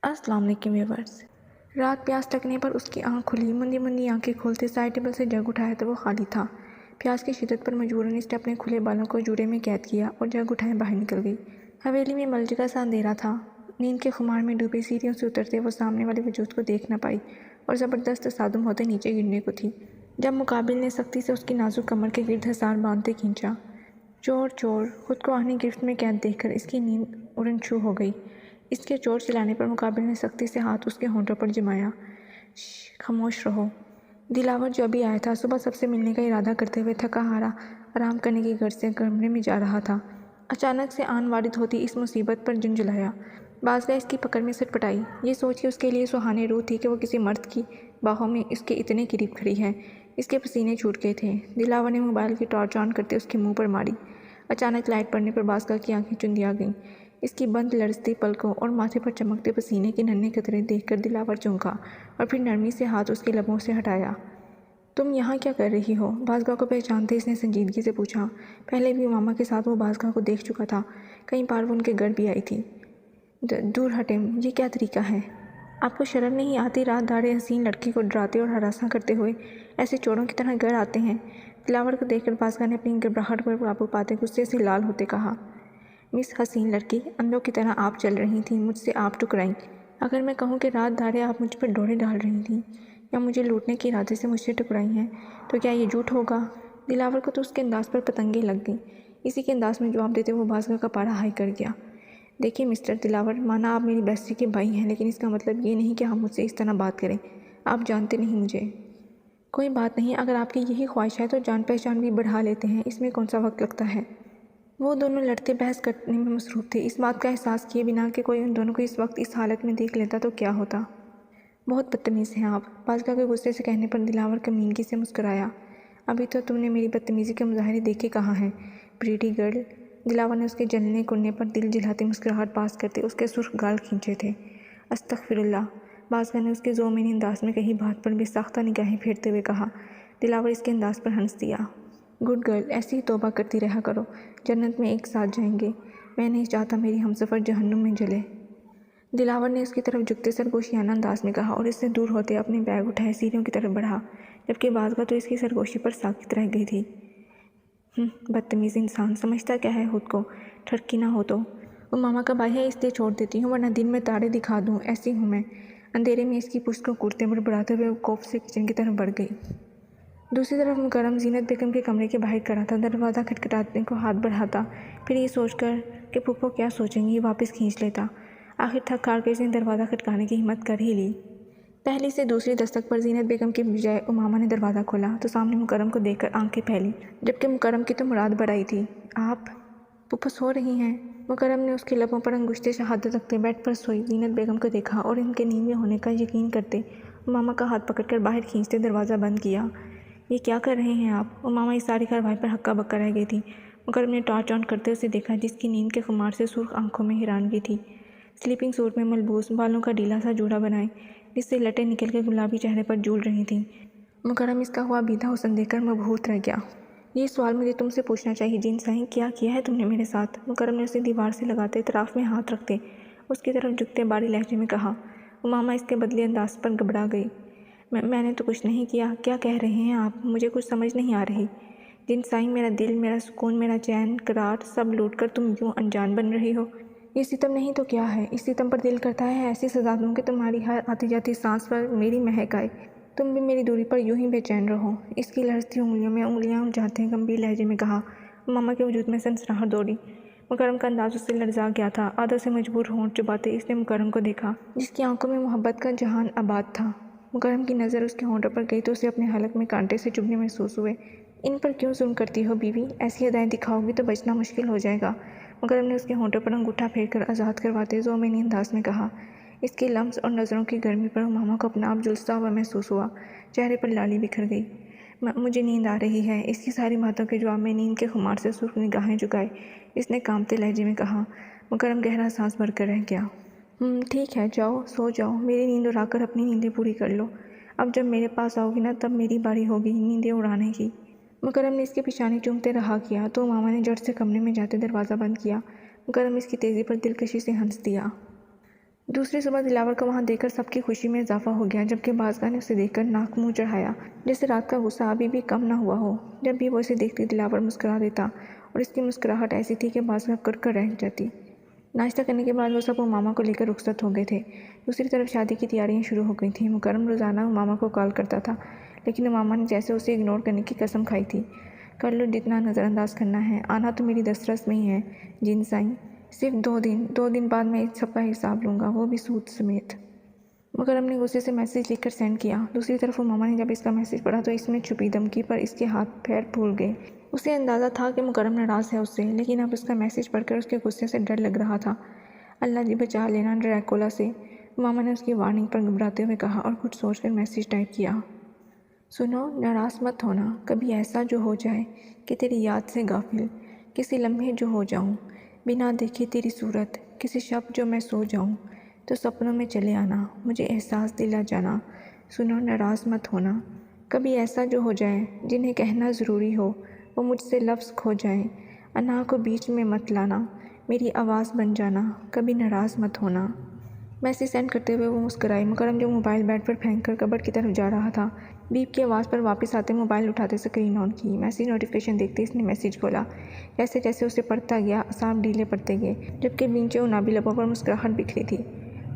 अस्सलाम वालेकुम व्यूअर्स। रात प्यास लगने पर उसकी आंख खुली। मुंदी मुंदी आंखें खोलते साइड टेबल से जग उठाया तो वो खाली था। प्यास की शिद्दत पर मजबूरन इसने अपने खुले बालों को जूड़े में कैद किया और जग उठाए बाहर निकल गई। हवेली में मलजका सा अंधेरा था। नींद के खुमार में डूबी सीढ़ियों से उतरते वो सामने वाले वजूद को देख न पाई और ज़बरदस्त तसादुम होते नीचे गिरने को थी जब मुकाबिल ने सख्ती से उसकी नाजुक कमर के गिर्द हसार बांधते खींचा। चोर चोर! खुद को आहनी गिरफ्त में कैद देखकर इसकी नींद उड़न छू हो गई। इसके चोर चिल्लाने पर मुकाबिल ने सख्ती से हाथ उसके होंठों पर जमाया। खामोश रहो। दिलावर जो अभी आया था सुबह सबसे मिलने का इरादा करते हुए थका हारा आराम करने की गर्ज से कमरे में जा रहा था। अचानक से आन वारिद होती इस मुसीबत पर झुंझलाया। बाज़गा इसकी पकड़ में सटपटाई। ये सोच के उसके लिए सुहानी रूह थी कि वो किसी मर्द की बाहों में इसके इतने करीब खड़ी है। इसके पसीने छूट गए थे। दिलावर ने मोबाइल की टॉर्च ऑन करते उसके मुंह पर मारी। अचानक लाइट पड़ने पर बाज़गा की आंखें चुंधिया गईं। इसकी बंद लरजती पलकों और माथे पर चमकते पसीने के नन्हे कतरे देखकर दिलावर चौंका और फिर नरमी से हाथ उसके लबों से हटाया। तुम यहाँ क्या कर रही हो? बाज़गा को पहचानते इसने संजीदगी से पूछा। पहले भी मामा के साथ वो बाज़गा को देख चुका था। कई बार वो उनके घर भी आई थी। दूर हटे, ये क्या तरीका है? आपको शर्म नहीं आती? रात दाड़े हसीन लड़की को डराते और हरासा करते हुए ऐसे चोरों की तरह घर आते हैं। दिलावर को देखकर बाज़गा ने अपनी घबराहट पर काबू पाते गुस्से से लाल होते कहा। मिस हसीन लड़की, अंधों की तरह आप चल रही थीं, मुझसे आप टकराईं। अगर मैं कहूँ कि रात दाड़े आप मुझ पर डोरे डाल रही थीं या मुझे लूटने के इरादे से मुझसे टकराई हैं तो क्या ये झूठ होगा? दिलावर को तो उसके अंदाज़ पर पतंगे लग गईं। इसी के अंदाज़ में जवाब देते वो बाज़गा का पारा हाई कर गया। देखिए मिस्टर दिलावर, माना आप मेरी बेस्टी के भाई हैं, लेकिन इसका मतलब ये नहीं कि आप मुझसे इस तरह बात करें। आप जानते नहीं मुझे। कोई बात नहीं, अगर आपकी यही ख्वाहिश है तो जान पहचान भी बढ़ा लेते हैं, इसमें कौन सा वक्त लगता है। वो दोनों लड़ते बहस करने में मसरूफ़ थे, इस बात का एहसास किए बिना कि कोई उन दोनों को इस वक्त इस हालत में देख लेता तो क्या होता। बहुत बदतमीज़ हैं आप, बाज़गा के गुस्से से कहने पर दिलावर कमीनगी से मुस्कुराया। अभी तो तुमने मेरी बदतमीज़ी के मुजाहरे देखे कहाँ हैं, प्रीटी गर्ल। दिलावर ने उसके जलने कुन्ने पर दिल जलाती मुस्कुराहट पास करते उसके सुर्ख गाल खींचे थे। अस्तग़फिरुल्लाह, बाज़गा ने उसके ज़ोमीनी अंदाज़ में कही बात पर बेसाख्ता निगाहें फेरते हुए कहा। दिलावर इसके अंदाज़ पर हंस दिया। गुड गर्ल, ऐसी ही तौबा करती रहा करो, जन्नत में एक साथ जाएंगे। मैं नहीं चाहता मेरी हमसफ़र जहन्नुम में जले। दिलावर ने उसकी तरफ झुकते सरगोशियाना अंदाज में कहा और इससे दूर होते अपने बैग उठाए सीढ़ियों की तरफ बढ़ा, जबकि बाज़गा तो इसकी सरगोशी पर साकित रह गई थी। बदतमीज़ इंसान, समझता क्या है खुद को? ठड़की ना हो तो। वो मामा का भाई है इसलिए छोड़ देती हूँ, वरना दिन में तारे दिखा दूँ, ऐसी हूँ मैं। अंधेरे में इसकी पुश्त को कुर्ते पर बढ़ाते हुए कोफ से किचन की तरफ बढ़ गई। दूसरी तरफ मुकर्रम ज़ीनत बेगम के कमरे के बाहर खड़ा था, दरवाज़ा खटखटाने को हाथ बढ़ाता, फिर ये सोचकर कि फूफो क्या सोचेंगी वापस खींच लेता। आखिर थक हार कर इसने दरवाज़ा खटकाने की हिम्मत कर ही ली। पहली से दूसरी दस्तक पर ज़ीनत बेगम के बजाय उमामा ने दरवाज़ा खोला तो सामने मुकर्रम को देखकर आंखें फैली, जबकि मुकर्रम की तो मुराद बढ़ाई थी। आप फूफो सो रही हैं? मुकर्रम ने उसके लबों पर अंगुश्ते शहादत रखते बेड पर सोई ज़ीनत बेगम को देखा और इनके नींद में होने का यकीन करते उमामा का हाथ पकड़कर बाहर खींचते दरवाज़ा बंद किया। ये क्या कर रहे हैं आप? उमामा इस सारी कार्रवाई पर हक्का बक्का रह गई थी। मुकर्रम ने टॉर्च ऑन करते उसे देखा, जिसकी नींद के खुमार से सुर्ख आंखों में हैरानगी थी। स्लीपिंग सूट में मलबूस, बालों का ढीला सा जूड़ा बनाए जिससे लटें निकल के गुलाबी चेहरे पर झूल रही थीं। मुकर्रम इसका हुआ बीधा हुस्न देखकर मबहूत रह गया। ये सवाल मुझे तुमसे पूछना चाहिए जिन साईं, क्या किया है तुमने मेरे साथ? मुकर्रम ने उसे दीवार से लगाते इतराफ़ में हाथ रखते उसकी तरफ झुकते बारी लहजे में कहा। उमामा इसके बदले अंदाज पर घबरा गई। मैंने तो कुछ नहीं किया। क्या कह रहे हैं आप? मुझे कुछ समझ नहीं आ रही। जिन साईं, मेरा दिल, मेरा सुकून, मेरा चैन करार सब लूट कर तुम यूँ अनजान बन रही हो। ये सितम नहीं तो क्या है? इस सितम पर दिल करता है ऐसी सजा दूँ कि तुम्हारी हर आती जाती सांस पर मेरी महक आए, तुम भी मेरी दूरी पर यूं ही बेचैन रहो। इसकी लहरती उंगलियों में उंगलियां उलझाते गंभीर लहजे में कहा। मामा के वजूद में सनसनाहट दौड़ी। मुकर्रम का अंदाज उससे लर्जा गया था। आदत से मजबूर होंठ चुबाते इसने मुकर्रम को देखा, जिसकी आंखों में मोहब्बत का जहान आबाद था। मुकर्रम की नज़र उसके होंठों पर गई तो उसे अपने हलक में कांटे से चुभने महसूस हुए। इन पर क्यों जुल्म करती हो बीवी? ऐसी अदाएं दिखाओगी तो बचना मुश्किल हो जाएगा। मुकर्रम ने उसके होंठों पर अंगूठा फेरकर आज़ाद करवाते ज़ोमीनी अंदाज में कहा। इसके लम्स और नज़रों की गर्मी पर मामा को अपना आप झुलसा हुआ महसूस हुआ। चेहरे पर लाली बिखर गई। मुझे नींद आ रही है। इसकी सारी बातों के जवाब में नींद के खुमार से सुर्ख निगाहें झुकाए इसने कांपते लहजे में कहा। मुकर्रम गहरा सांस भरकर रह गया। ठीक है, जाओ सो जाओ, मेरी नींद उड़ाकर अपनी नींदें पूरी कर लो। अब जब मेरे पास आओगी ना तब मेरी बारी होगी नींदें उड़ाने की। मुकर्रम ने इसके पिशाने चूमते रहा किया तो मामा ने जड़ से कमरे में जाते दरवाज़ा बंद किया। मुकर्रम इसकी तेज़ी पर दिलकशी से हंस दिया। दूसरी सुबह दिलावर को वहाँ देखकर सबकी खुशी में इजाफा हो गया, जबकि बाज़गाह ने उसे देखकर नाक मुंह चढ़ाया, जैसे रात का गुस्सा अभी भी कम ना हुआ हो। जब भी वो इसे देखती दिलावर मुस्कुरा देता और इसकी मुस्कुराहट ऐसी थी कि बाज़गाह कर रह जाती। नाश्ता करने के बाद वो सब उमामा को लेकर रुखसत हो गए थे। दूसरी तरफ शादी की तैयारियां शुरू हो गई थीं। मुकरम रोज़ाना उमामा को कॉल करता था, लेकिन उमामा ने जैसे उसे इग्नोर करने की कसम खाई थी। कर लो जितना नज़रअंदाज करना है, आना तो मेरी दस्तरस में ही है जिन साईं। सिर्फ 2 दिन बाद मैं इस सब का हिसाब लूँगा, वो भी सूद समेत। मुकरम ने गुस्से से मैसेज लिखकर सेंड किया। दूसरी तरफ उमामा ने जब इसका मैसेज पढ़ा तो इसमें छुपी धमकी पर इसके हाथ पैर फूल गए। उसे अंदाज़ा था कि मुकरम नाराज़ है उससे, लेकिन अब उसका मैसेज पढ़कर उसके गुस्से से डर लग रहा था। अल्लाह जी बचा लेना ड्रैकुला से, उमामा ने उसकी वार्निंग पर घबराते हुए कहा और कुछ सोचकर मैसेज टाइप किया। सुनो, नाराज़ मत होना, कभी ऐसा जो हो जाए कि तेरी याद से गाफिल किसी लम्हे जो हो जाऊं, बिना देखे तेरी सूरत किसी शब जो मैं सो जाऊं, तो सपनों में चले आना, मुझे एहसास दिला जाना। सुनो, नाराज़ मत होना, कभी ऐसा जो हो जाए जिन्हें कहना ज़रूरी हो वो मुझसे लफ्ज़ खो जाए, अना को बीच में मत लाना, मेरी आवाज़ बन जाना, कभी नाराज़ मत होना। मैसेज सेंड करते हुए वो मुस्कुराई। मुकरम जो मोबाइल बेड पर फेंक कर कबर्ड की तरफ जा रहा था, बीप की आवाज़ पर वापस आते मोबाइल उठाते स्क्रीन ऑन की। मैसेज नोटिफिकेशन देखते इसने मैसेज खोला। जैसे जैसे उसे पढ़ता गया आसाम ढीले पड़ते गए, जबकि बीचे उनाबी लबों पर मुस्कुराहट बिखरी थी।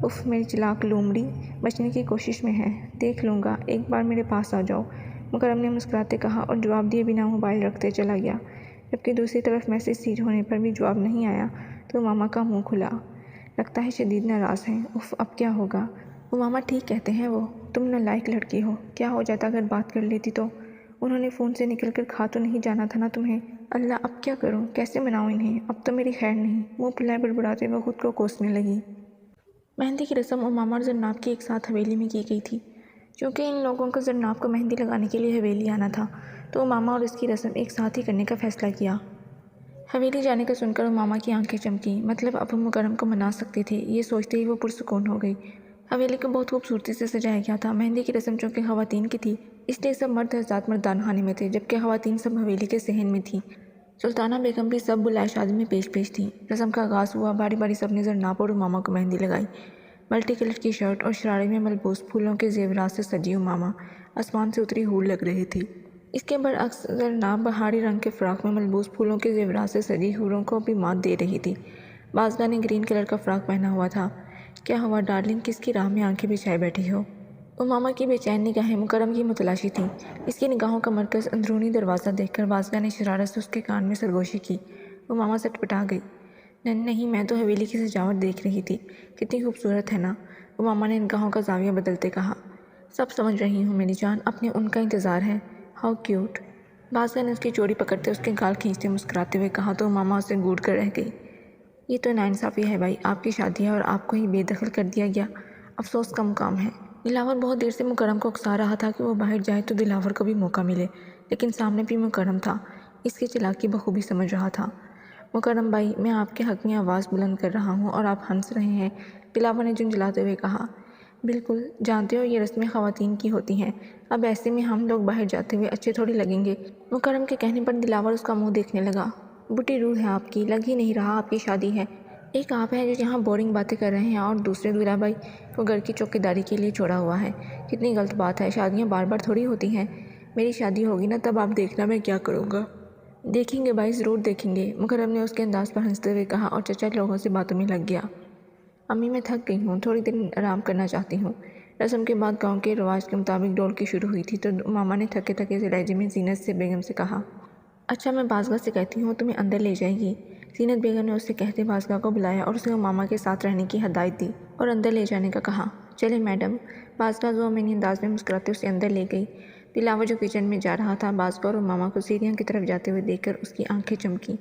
उफ़ मेरी चिलाक लोमड़ी, बचने की कोशिश में है, देख लूँगा, एक बार मेरे पास आ जाओ, मुकरम ने मुस्कुराते कहा और जवाब दिए बिना मोबाइल रखते चला गया। जबकि दूसरी तरफ मैसेज सीड होने पर भी जवाब नहीं आया तो मामा का मुँह खुला। लगता है शदीद नाराज़ हैं। उफ़ अब क्या होगा। वो मामा ठीक कहते हैं, वो तुम नालायक लड़की हो, क्या हो जाता अगर बात कर लेती तो। उन्होंने फ़ोन से निकल कर खा तो नहीं जाना था ना तुम्हें। अल्लाह अब क्या करूं, कैसे मनाऊं इन्हें, अब तो मेरी खैर नहीं। मुँह फुलाए बड़बड़ाते वो खुद को कोसने लगी। मेहंदी की रस्म उमामा और जरनाब की एक साथ हवेली में की गई थी। क्योंकि इन लोगों को जरनाब को मेहंदी लगाने के लिए हवेली आना था, तो उमामा और इसकी रस्म एक साथ ही करने का फ़ैसला किया। हवेली जाने का सुनकर उमामा की आंखें चमकी। मतलब अब मुकरम को मना सकती थी, ये सोचते ही वो पुरसुकून हो गई। हवेली को बहुत खूबसूरती से सजाया गया था। मेहंदी की रस्म चूँकि ख़वातीन की थी, इसलिए सब मर्द हज़रात मर्दान खाने में थे, जबकि ख़वातीन सब हवेली के सहन में थी। सुल्ताना बेगम भी सब बुलाए शादी में पेश थी। रस्म का आगाज़ हुआ। बारी बारी सब ने जरनाब और उमामा को मेहंदी लगाई। मल्टी कलर की शर्ट और शरारे में मलबूस फूलों के जेवरात से सजी उमामा आसमान से उतरी हूर लग रही थी। इसके बरअक्स जरनाब बहारी रंग के फ़्राक में मलबूस फूलों के जेवरात से सजी हूरों को भी मात दे रही थी। बाज़गाह ने ग्रीन कलर का फ़्राक पहना हुआ था। क्या हुआ डार्लिंग, किसकी राह में आंखें बिछाए बैठी हो। उमामा की बेचैन निगाहें मुकरम की मुतलाशी थीं। इसकी निगाहों का मरकज़ अंदरूनी दरवाज़ा देखकर बाज़गाह ने शरारत से उसके कान में सरगोशी की। उमामा सटपटा गई। नहीं, मैं तो हवेली की सजावट देख रही थी, कितनी खूबसूरत है ना, उमामा ने निगाहों का जाविया बदलते कहा। सब समझ रही हूँ मेरी जान, अपने उनका इंतज़ार है। How cute. बाज़गाह ने उसकी चोरी पकड़ते उसके गाल खींचते मुस्कुराते हुए कहा तो उमामा उसे घूर कर रह गई। ये तो नाइंसाफ़ी है भाई, आपकी शादी है और आपको ही बेदखल कर दिया गया, अफसोस का मुकाम है। दिलावर बहुत देर से मुकरम को उकसा रहा था कि वो बाहर जाए तो दिलावर को भी मौका मिले, लेकिन सामने भी मुकरम था, इसकी चालाकी बखूबी समझ रहा था। मुकरम भाई, मैं आपके हक़ में आवाज़ बुलंद कर रहा हूँ और आप हंस रहे हैं, दिलावर ने झुंझलाते हुए कहा। बिल्कुल, जानते हो ये रस्में ख़वातीन की होती हैं, अब ऐसे में हम लोग बाहर जाते हुए अच्छे थोड़ी लगेंगे। मुकरम के कहने पर दिलावर उसका मुंह देखने लगा। बुटी रूह है आपकी, लग ही नहीं रहा आपकी शादी है। एक आप हैं जो यहाँ बोरिंग बातें कर रहे हैं और दूसरे दूल्हा भाई वो घर की चौकीदारी के लिए छोड़ा हुआ है। कितनी गलत बात है, शादियाँ बार बार थोड़ी होती हैं। मेरी शादी होगी ना तब आप देखना मैं क्या करूँगा। देखेंगे भाई, ज़रूर देखेंगे, मुकरम ने उसके अंदाज़ पर हंसते हुए कहा और चचा लोगों से बातों में लग गया। अम्मी मैं थक गई हूँ, थोड़ी देर आराम करना चाहती हूँ। रस्म के बाद गांव के रिवाज के मुताबिक ढोलकी शुरू हुई थी तो मामा ने थके थके से लहजे में जीनत से बेगम से कहा, अच्छा मैं बाज़गाह से कहती हूँ तुम्हें अंदर ले जाएगी। जीनत बेगम ने उससे कहते बाज़गाह को बुलाया और उसे मामा के साथ रहने की हदायत दी और अंदर ले जाने का कहा। चले मैडम, बाज़गाह जो मैंने अंदाज में मुस्कुराते उसे अंदर ले गई। दिलावर जो किचन में जा रहा था बाज़गाह और मामा को सीढ़ियों की तरफ जाते हुए देखकर उसकी आंखें चमकी।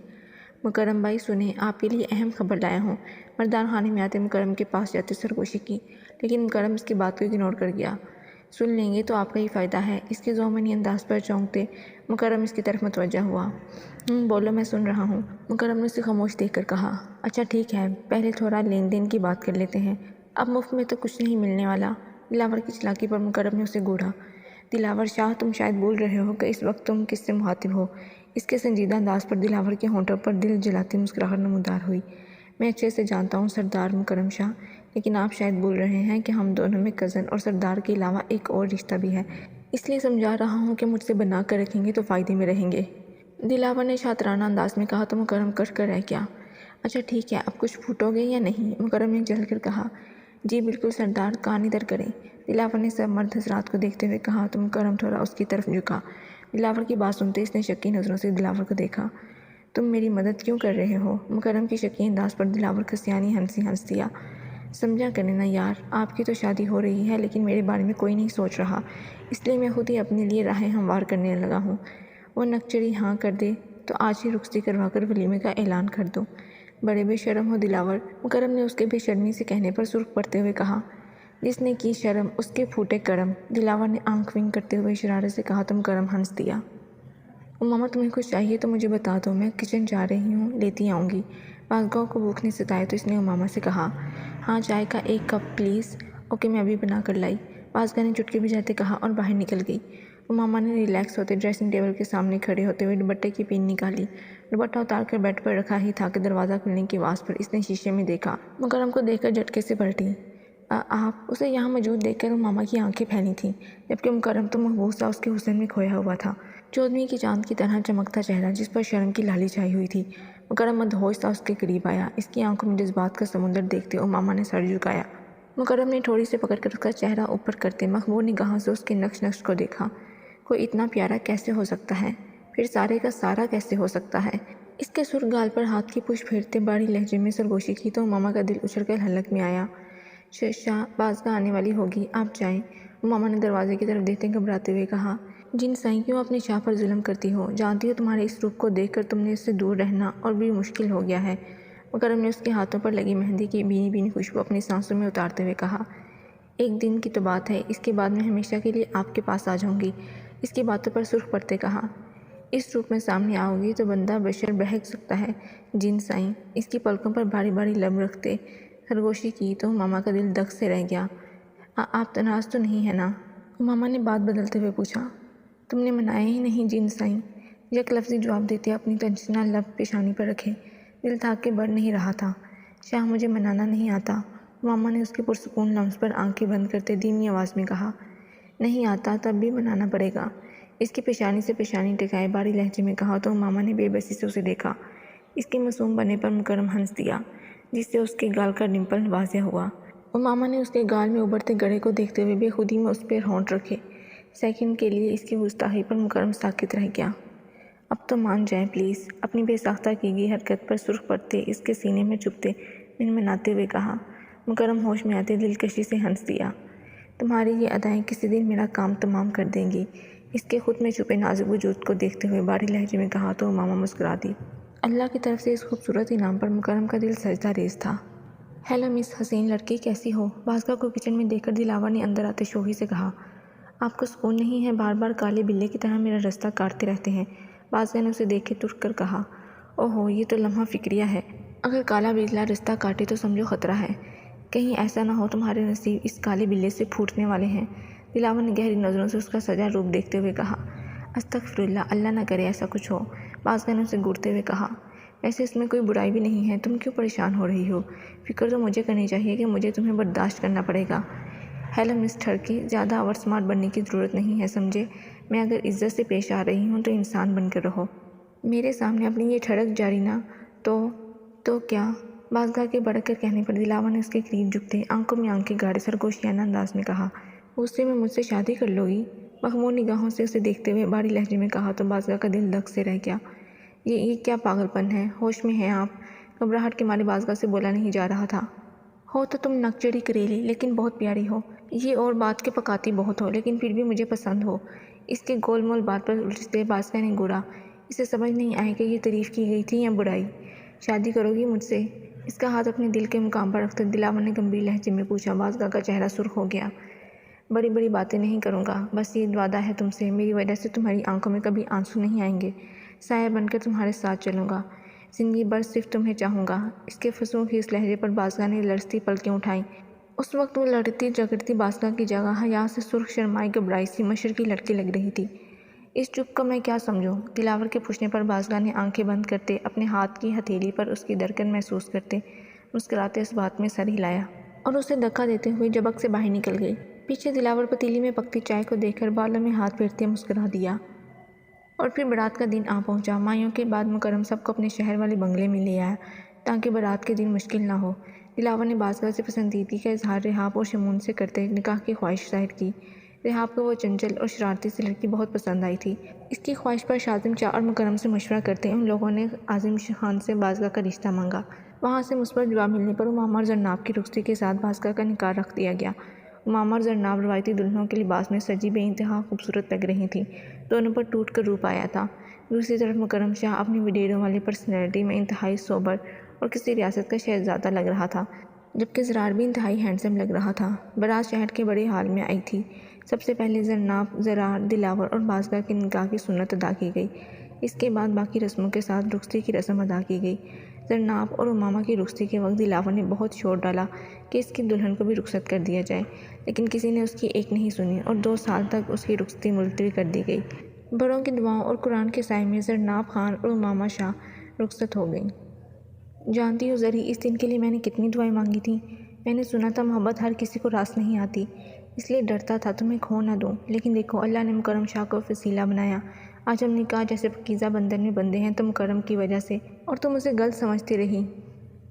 मुकरम भाई सुने, आपके लिए अहम खबर लाया हूँ। मर्दान खाने में आते मुकरम के पास जाते सरगोशी की, लेकिन मुकरम इसकी बात को इग्नोर कर गया। सुन लेंगे तो आपका ही फ़ायदा है, इसके ज़ोमनी अंदाज़ पर चौंकते मुकरम इसकी तरफ मुतवज्जा हुआ। बोलो, मैं सुन रहा हूँ, मुकरम ने उसे खामोश देख कर कहा। अच्छा ठीक है, पहले थोड़ा लेन देन की बात कर लेते हैं, अब मुफ्त में तो कुछ नहीं मिलने वाला। दिलावर की चालाकी पर मुकरम ने उसे घूरा। दिलावर शाह, तुम शायद भूल रहे हो कि इस वक्त तुम किससे मुखातिब हो। इसके संजीदा अंदाज़ पर दिलावर के होंठों पर दिल जलाती मुस्कुराहट नमूदार हुई। मैं अच्छे से जानता हूँ सरदार मुकरम शाह, لیکن آپ شاید بول رہے ہیں کہ ہم دونوں میں کزن اور سردار کے علاوہ ایک اور رشتہ بھی ہے، اس لیے سمجھا رہا ہوں کہ مجھ سے بنا کر رکھیں گے تو فائدے میں رہیں گے۔ دلاور نے شاطرانہ انداز میں کہا تو مکرم کٹ کر رہ گیا۔ اچھا ٹھیک ہے، اب کچھ پھوٹو گے یا نہیں؟ مکرم نے جل کر کہا۔ جی بالکل سردار، کان ادھر کریں۔ دلاور نے سب مرد حضرات کو دیکھتے ہوئے کہا تو مکرم تھوڑا اس کی طرف جھکا۔ دلاور کی بات سنتے اس نے شکی نظروں سے دلاور کو دیکھا۔ تم میری مدد کیوں کر رہے ہو؟ مکرم کی شکی انداز پر دلاور کھسیانی ہنس دیا۔ سمجھا کریں نا یار، آپ کی تو شادی ہو رہی ہے لیکن میرے بارے میں کوئی نہیں سوچ رہا، اس لیے میں خود ہی اپنے لیے راہیں ہموار کرنے لگا ہوں۔ وہ نکچڑی ہاں کر دے تو آج ہی رخصتی کروا کر ولیمے کا اعلان کر دو۔ بڑے بے شرم ہو دلاور، مکرم نے اس کے بے شرمی سے کہنے پر سرخ پڑتے ہوئے کہا۔ جس نے کی شرم اس کے پھوٹے کرم، دلاور نے آنکھ ونک کرتے ہوئے اشارے سے کہا تو مکرم ہنس دیا۔ ماما تمہیں کچھ چاہیے تو مجھے بتا دو، میں کچن جا رہی ہوں، لیتی آؤں گی۔ بازگاؤں کو بھوک نے ستایا تو اس نے ماما سے کہا۔ ہاں چائے کا 1 کپ پلیز۔ اوکے میں ابھی بنا کر لائی، بازگاہ نے چٹکی بجاتے کہا اور باہر نکل گئی۔ ماما نے ریلیکس ہوتے ڈریسنگ ٹیبل کے سامنے کھڑے ہوتے ہوئے دوپٹے کی پین نکالی۔ دوپٹہ اتار کر بیڈ پر رکھا ہی تھا کہ دروازہ کھلنے کی آواز پر اس نے شیشے میں دیکھا۔ مکرم کو دیکھ کر جھٹکے سے پلٹی۔ آپ؟ اسے یہاں موجود دیکھ کر ماما کی آنکھیں پھیلی تھیں، جبکہ مکرم تو محبوس سا اس کے حسن میں کھویا ہوا تھا۔ چودھویں کی چاند کی طرح چمکتا چہرہ جس پر شرم کی لالی چھائی ہوئی تھی۔ مکرم مدہوش سا اس کے قریب آیا۔ اس کی آنکھوں میں جذبات کا سمندر دیکھتے اور ماما نے سر جھکایا۔ مکرم نے تھوڑی سے پکڑ کر اس کا چہرہ اوپر کرتے مخمور نگاہوں سے اس کے نقش کو دیکھا۔ کوئی اتنا پیارا کیسے ہو سکتا ہے؟ پھر سارے کا سارا کیسے ہو سکتا ہے؟ اس کے سرخ گال پر ہاتھ کی پشت پھیرتے باری لہجے میں سرگوشی کی تو ماما کا دل اچھل کر حلق میں آیا۔ شاہ بازگاہ آنے والی ہوگی، آپ جائیں، ماما نے دروازے کی طرف دیکھتے گھبراتے ہوئے کہا۔ جن سائیں کیوں اپنی شاہ پر ظلم کرتی ہو؟ جانتی ہو تمہارے اس روپ کو دیکھ کر تم نے اس سے دور رہنا اور بھی مشکل ہو گیا ہے۔ مکرم نے اس کے ہاتھوں پر لگی مہندی کی بھینی بھینی خوشبو اپنی سانسوں میں اتارتے ہوئے کہا۔ ایک دن کی تو بات ہے، اس کے بعد میں ہمیشہ کے لیے آپ کے پاس آ جاؤں گی۔ اس کی باتوں پر سرخ پڑتے کہا۔ اس روپ میں سامنے آؤ گی تو بندہ بشر بہک سکتا ہے۔ جن سائیں، اس کی پلکوں پر باری باری لب رکھتے خرگوشی کی تو ماما کا دل دک سے رہ گیا۔ آپ ناراض تو نہیں ہے نا؟ ماما نے بات بدلتے ہوئے پوچھا۔ تم نے منایا ہی نہیں جن سائیں، یک لفظی جواب دیتے اپنی تنچنا لب پیشانی پر رکھے۔ دل تھک کے بڑھ نہیں رہا تھا۔ شاہ مجھے منانا نہیں آتا، ماما نے اس کے پرسکون لمس پر آنکھیں بند کرتے دھیمی آواز میں کہا۔ نہیں آتا تب بھی منانا پڑے گا، اس کی پیشانی سے پیشانی ٹکائے باری لہجے میں کہا تو ماما نے بے بسی سے اسے دیکھا۔ اس کے معصوم بنے پر مکرم ہنس دیا، جس سے اس کے گال کا ڈمپل واضح ہوا۔ ماما نے اس کے گال میں ابھرتے گڑھے کو دیکھتے ہوئے بے خودی میں اس پہ ہونٹ رکھے۔ سیکنڈ کے لیے اس کی گستاخی پر مکرم ساکت رہ گیا۔ اب تو مان جائیں پلیز، اپنی بے ساختہ کی گئی حرکت پر سرخ پڑتے اس کے سینے میں چپتے منمناتے ہوئے کہا۔ مکرم ہوش میں آتے دلکشی سے ہنس دیا۔ تمہاری یہ ادائیں کسی دن میرا کام تمام کر دیں گی، اس کے خود میں چھپے نازک وجود کو دیکھتے ہوئے باری لہجے میں کہا تو ماما مسکرا دی۔ اللہ کی طرف سے اس خوبصورت انعام پر مکرم کا دل سجدہ ریز تھا۔ ہیلو مس حسین لڑکی، کیسی ہو؟ بازگاہ کو کچن میں دیکھ کر دلاور نے اندر آتے شوخی سے کہا۔ آپ کو سکون نہیں ہے؟ بار بار کالے بلے کی طرح میرا راستہ کاٹتے رہتے ہیں، بازگاہ نے اسے دیکھ کے ترک کر کہا۔ اوہو، یہ تو لمحہ فکریہ ہے، اگر کالا بلّا راستہ کاٹے تو سمجھو خطرہ ہے، کہیں ایسا نہ ہو تمہارے نصیب اس کالے بلے سے پھوٹنے والے ہیں۔ دلاور نے گہری نظروں سے اس کا سجا روپ دیکھتے ہوئے کہا۔ استغفراللہ، اللہ نہ کرے ایسا کچھ ہو، بازگاہ نے اسے گھورتے ہوئے کہا۔ ویسے اس میں کوئی برائی بھی نہیں ہے، تم کیوں پریشان ہو رہی ہو؟ فکر تو مجھے کرنی چاہیے کہ مجھے تمہیں برداشت کرنا پڑے گا۔ ہیلو مس ٹھڑکی، زیادہ اوور سمارٹ بننے کی ضرورت نہیں ہے سمجھے، میں اگر عزت سے پیش آ رہی ہوں تو انسان بن کر رہو، میرے سامنے اپنی یہ ٹھڑک جاری نہ تو کیا؟ بازگاہ کے بڑک کر کہنے پر دلاور نے اس کے قریب جھکتے آنکھوں میں آنکھیں گاڑے سرگوشیانہ انداز میں کہا۔ غصے میں مجھ سے شادی کر لو گی؟ مخمور نگاہوں سے اسے دیکھتے ہوئے باری لہجے میں کہا تو بازگاہ کا دل دک سے رہ گیا۔ یہ کیا پاگل پن ہے؟ ہوش میں ہیں آپ؟ گھبراہٹ کے مارے بازگاہ سے بولا نہیں جا رہا تھا۔ ہو تو تم نکچڑی کریلی لیکن بہت پیاری ہو، یہ اور بات کے پکاتی بہت ہو لیکن پھر بھی مجھے پسند ہو۔ اس کے گول مول بات پر الجھتے بازگاہ نے گھورا۔ اسے سمجھ نہیں آیا کہ یہ تعریف کی گئی تھی یا برائی۔ شادی کرو گی مجھ سے؟ اس کا ہاتھ اپنے دل کے مقام پر رکھ کر دلاور نے گمبھیر لہجے میں پوچھا۔ بازگاہ کا چہرہ سرخ ہو گیا۔ بڑی بڑی باتیں نہیں کروں گا، بس یہ وعدہ ہے تم سے، میری وجہ سے تمہاری آنکھوں میں کبھی آنسو نہیں آئیں گے، سایہ بن کر تمہارے ساتھ چلوں گا، زندگی بھر صرف تمہیں چاہوں گا۔ اس کے فسوں خیز لہجے پر بازگاہ نے لرزتی پلکیں اٹھائیں۔ اس وقت وہ لڑتی جھگڑتی بازگاہ کی جگہ حیا سے سرخ شرمائی گھبرائی سی مشرقی لڑکی لگ رہی تھی۔ اس چپ کو میں کیا سمجھوں؟ دلاور کے پوچھنے پر بازگاہ نے آنکھیں بند کرتے اپنے ہاتھ کی ہتھیلی پر اس کی دھڑکن محسوس کرتے مسکراتے اس بات میں سر ہلایا۔ اور اسے دھکا دیتے ہوئے جبک سے باہر نکل گئی۔ پیچھے دلاور پتیلی میں پکتی چائے کو دیکھ کر بالوں میں ہاتھ پھیرتے مسکرا دیا۔ اور پھر بارات کا دن آ پہنچا۔ مائیوں کے بعد مکرم سب کو اپنے شہر والے بنگلے میں لے آیا تاکہ بارات کے دن مشکل نہ ہو۔ دلاور نے بازگاہ سے پسندیدگی کا اظہار رحاب اور شمون سے کرتے نکاح کی خواہش ظاہر کی۔ رحاب کو وہ چنچل اور شرارتی سی لڑکی بہت پسند آئی تھی۔ اس کی خواہش پر شازم چا اور مکرم سے مشورہ کرتے ان لوگوں نے عاظم خان سے بازگاہ کا رشتہ مانگا۔ وہاں سے مثبت جواب ملنے پر امامہ اور زرناب کی رخصتی کے ساتھ بازگاہ کا نکاح رکھ دیا گیا۔ امامہ اور زرناب روایتی دلہنوں کے لباس میں سجی بے انتہا خوبصورت لگ رہی تھیں۔ دونوں پر ٹوٹ کر روپ آیا تھا۔ دوسری طرف مکرم شاہ اپنی وڈیروں والی پرسنالٹی میں انتہائی سوبر اور کسی ریاست کا شہزادہ لگ رہا تھا، جبکہ زرار بھی انتہائی ہینڈسم لگ رہا تھا۔ بارات شہر کے بڑے ہال میں آئی تھی۔ سب سے پہلے زرناب، زرار، دلاور اور بازگاہ کے نکاح کی سنت ادا کی گئی۔ اس کے بعد باقی رسموں کے ساتھ رخصتی کی رسم ادا کی گئی۔ زرناب اور امامہ کی رخصتی کے وقت دلاور نے بہت شور ڈالا کہ اس کی دلہن کو بھی رخصت کر دیا جائے، لیکن کسی نے اس کی ایک نہیں سنی اور 2 سال تک اس کی رخصتی ملتوی کر دی گئی۔ بڑوں کی دعاؤں اور قرآن کے سائے میں زرناب خان اور امامہ شاہ رخصت ہو گئیں۔ جانتی ہو زری، اس دن کے لیے میں نے کتنی دعائیں مانگی تھیں۔ میں نے سنا تھا محبت ہر کسی کو راس نہیں آتی، اس لیے ڈرتا تھا تمہیں کھو نہ دوں، لیکن دیکھو اللہ نے مکرم شاہ کو وسیلہ بنایا۔ آج ہم نکاح جیسے پاکیزہ بندھن میں بندھے ہیں تو مکرم کی وجہ سے، اور تم اسے غلط سمجھتی رہی۔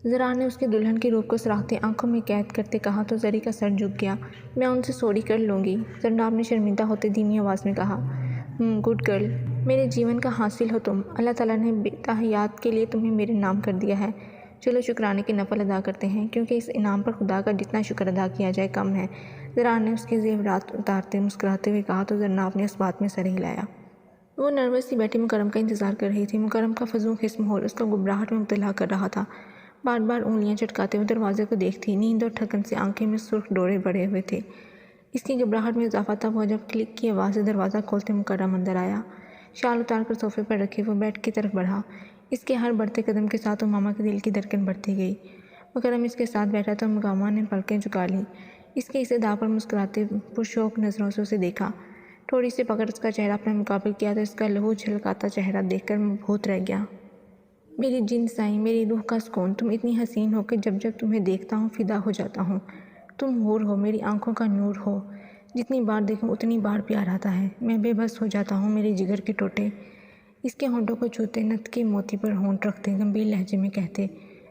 زرار نے اس کی دلہن کے روپ کو سراہتے آنکھوں میں قید کرتے کہا تو زری کا سر جھک گیا۔ میں ان سے سوری کر لوں گی، زرناب نے شرمندہ ہوتے دھیمی آواز میں کہا۔ گڈ گرل، میرے جیون کا حاصل ہو تم، اللہ تعالیٰ نے بیتحیات کے لیے تمہیں میرے نام کر دیا ہے۔ چلو شکرانے کے نفل ادا کرتے ہیں، کیونکہ اس انعام پر خدا کا جتنا شکر ادا کیا جائے کم ہے۔ زرار نے اس کے زیورات اتارتے مسکراتے ہوئے کہا تو زرناب نے اس بات میں سر ہلایا۔ وہ نروس سی بیٹھی مکرم کا انتظار کر رہی تھی۔ مکرم کا فزوں خصم ہول اس کو گھبراہٹ میں مبتلا کر رہا تھا۔ بار بار انگلیاں چٹکاتے ہوئے دروازے کو دیکھتی، نیند اور تھکن سے آنکھیں میں سرخ ڈورے بڑھے ہوئے تھے۔ اس کی گھبراہٹ میں اضافہ تب ہوا جب کلک کی آواز سے دروازہ کھولتے مکرم اندر آیا۔ شال اتار کر صوفے پر رکھے وہ بیڈ کی طرف بڑھا۔ اس کے ہر بڑھتے قدم کے ساتھ امامہ کے دل کی دھڑکن بڑھتی گئی۔ مکرم اس کے ساتھ بیٹھا تھا، امامہ نے پلکیں جھکا لیں۔ اس کے اس ادا پر مسکراتے پرشوق نظروں سے اسے دیکھا۔ تھوڑی سی پکڑ اس کا چہرہ اپنا مقابل کیا تو اس کا لہو جھلکاتا چہرہ دیکھ کر مبہوت رہ گیا۔ میری جن سائیں، میری روح کا سکون، تم اتنی حسین ہو کہ جب جب تمہیں دیکھتا ہوں فدا ہو جاتا ہوں۔ تم حور ہو، میری آنکھوں کا نور ہو، جتنی بار دیکھوں اتنی بار پیار آتا ہے، میں بے بس ہو جاتا ہوں میرے جگر کے ٹوٹے۔ اس کے ہونٹوں کو چھوتے، نت کے موتی پر ہونٹ رکھتے گمبھیر لہجے میں کہتے،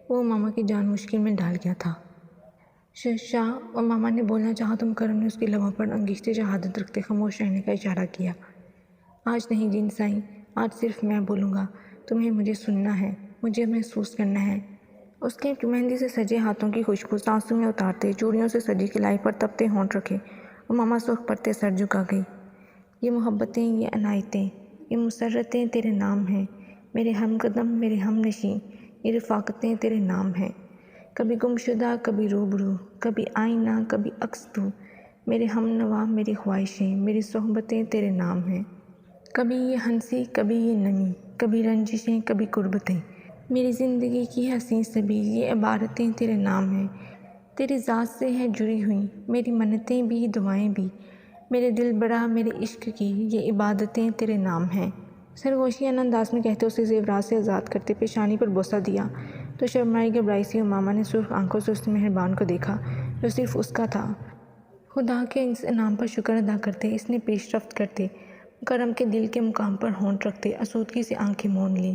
وہ امامہ کی جان مشکل میں ڈال گیا تھا۔ شاہ، امامہ نے بولنا چاہا تو مکرم نے اس کے لبوں پر انگشت شہادت رکھتے خاموش رہنے کا اشارہ کیا۔ آج نہیں جن سائیں، آج صرف میں بولوں گا، تمہیں مجھے سننا ہے، مجھے محسوس کرنا ہے۔ اس کے مہندی سے سجے ہاتھوں کی خوشبو سانسوں میں اتارتے، چوڑیوں سے سجی کلائی پر تپتے ہونٹ رکھے امامہ سرخ پڑتے سر جھکا گئی۔ یہ محبتیں، یہ عنایتیں، یہ مسرتیں تیرے نام ہیں، میرے ہم قدم، میرے ہم نشیں، یہ رفاقتیں تیرے نام ہیں۔ کبھی گمشدہ، کبھی روبرو، کبھی آئینہ، کبھی عکس تو، میرے ہم نوا، میری خواہشیں، میری صحبتیں تیرے نام ہیں۔ کبھی یہ ہنسی، کبھی یہ نمی، کبھی رنجشیں، کبھی قربتیں، میری زندگی کی حسین سبھی، یہ عبارتیں تیرے نام ہیں۔ تیری ذات سے ہے جڑی ہوئی میری منتیں بھی، دعائیں بھی، میرے دل بڑا، میرے عشق کی یہ عبادتیں تیرے نام ہیں۔ سرگوشیانہ انداز میں کہتے اسے زیورات سے آزاد کرتے پیشانی پر بوسہ دیا تو شرمائی گھبرائی سی امامہ نے سرخ آنکھوں سے اس مہربان کو دیکھا جو صرف اس کا تھا۔ خدا کے اس انعام پر شکر ادا کرتے، اس نے پیش رفت کرتے، مکرم کے دل کے مقام پر ہونٹ رکھتے آسودگی سے آنکھیں موند لیں۔